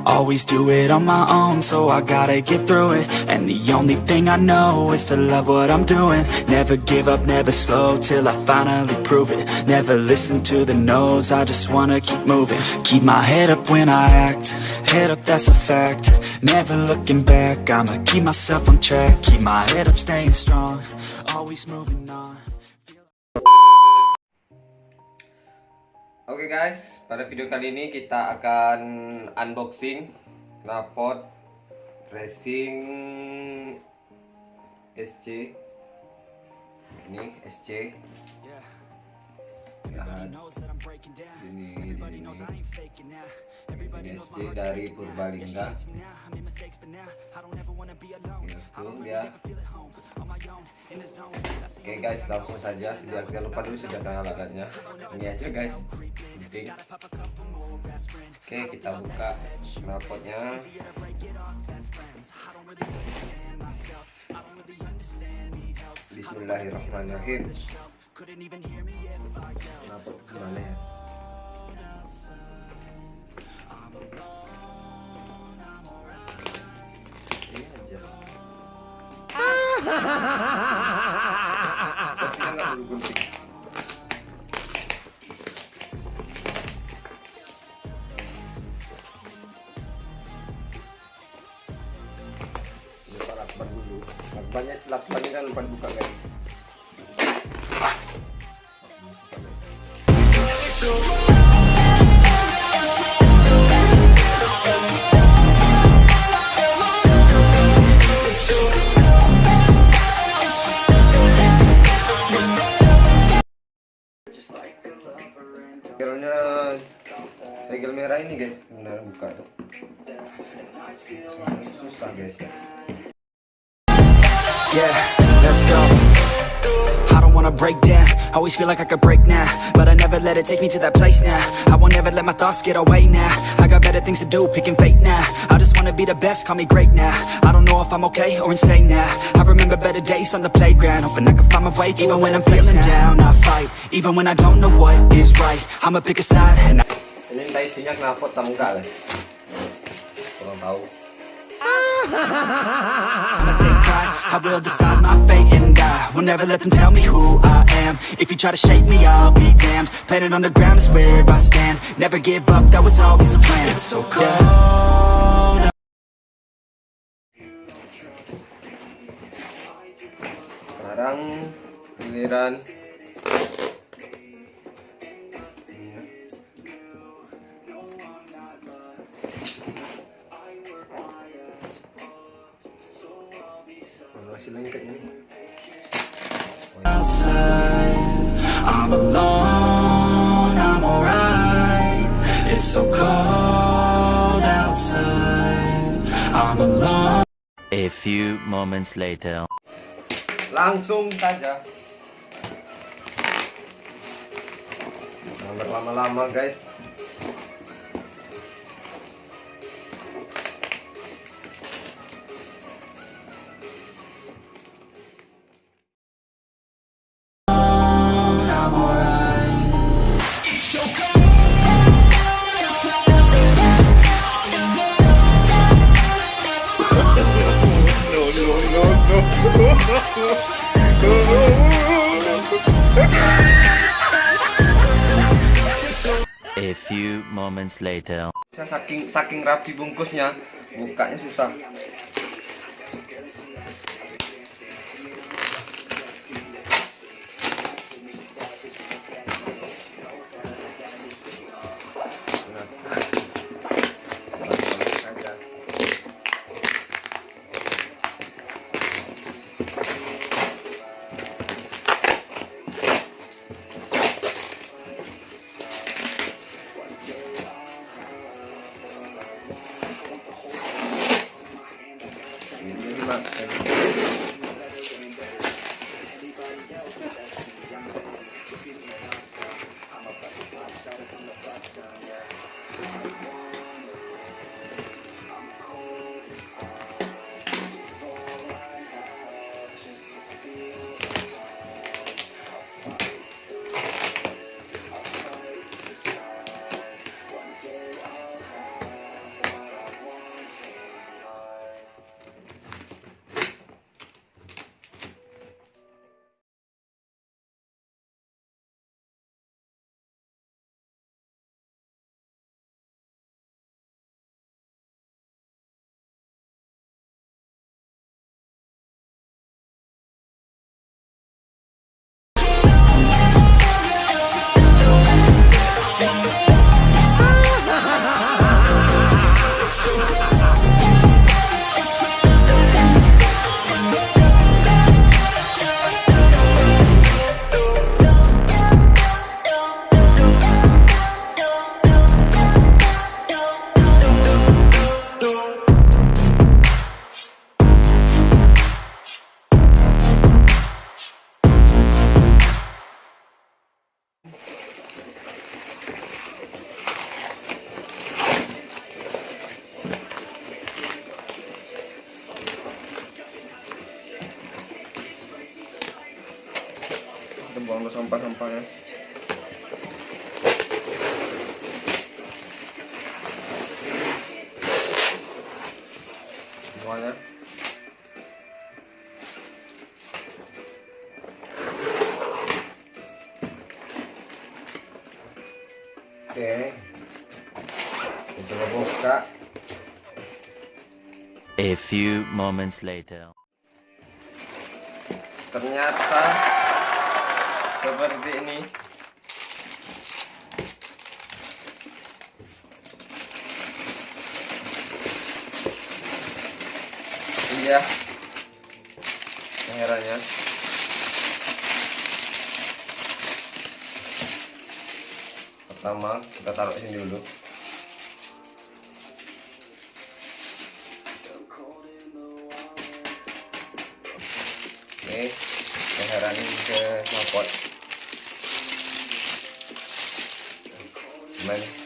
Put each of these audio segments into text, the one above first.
Always do it on my own, so I gotta get through it. And the only thing I know is to love what I'm doing. Never give up, never slow, till I finally prove it. Never listen to the no's, I just wanna keep moving. Keep my head up when I act, head up, that's a fact. Never looking back, I'ma keep myself on track. Keep my head up, staying strong, always moving on. Oke guys, pada video kali ini kita akan unboxing knalpot racing SC. Ini SC. Nah, ini SC dari Purbalingga. Itu dia. Oke guys, langsung saja. Jangan lupa dulu sediakan alatnya. Ini aja guys. Penting. Oke, kita buka knalpotnya. Bismillahirrahmanirrahim. Knalpot gimana ya? Ini aja. Posisinya nggak perlu gunting. Lupa lakban dulu. Lakbannya kan lupa buka guys. Segel merah ini guys, benar buka tuh. Susah guys. Yeah, let's go. I don't wanna break down, always feel like I could break now, but I never let it take me to that place now. I won't ever let my thoughts get away now. I got better things to do, picking fate now. I just wanna be the best, call me great now. I don't know if I'm okay or insane now. I remember better days on the playground, hoping I can find my way even when I'm feeling down. I fight, even when I don't know what is right. I'ma pick a side and ini entah isinya knalpot atau enggak guys. Kurang tahu. I'ma take pride, I will decide my fate, and I will never let them tell me who I am. If you try to shake me, I'll be damned. Planet on the ground is where I stand. Never give up, that was always the plan. It's so cold. Sekarang giliran masih lengkap ini. I'm alone, I'm alright. It's so cold outside. I'm alone. A few moments later. Langsung saja. Jangan berlama-lama guys. A few moments later. Saking rapi bungkusnya, bukanya susah. buang sampah-sampahnya. Semuanya. Oke, kita coba buka. A few moments later. Ternyata seperti ini. Iya, pengerannya. Pertama kita taruh sini dulu. Oke, keheranin ke knalpot.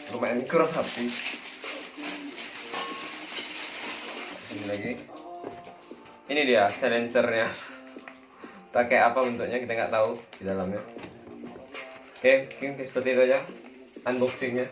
Lumayan kurang rapi. Sini lagi. Ini dia silencernya. Pakai apa bentuknya kita nggak tahu di dalamnya. Oke, mungkin seperti itu aja unboxingnya.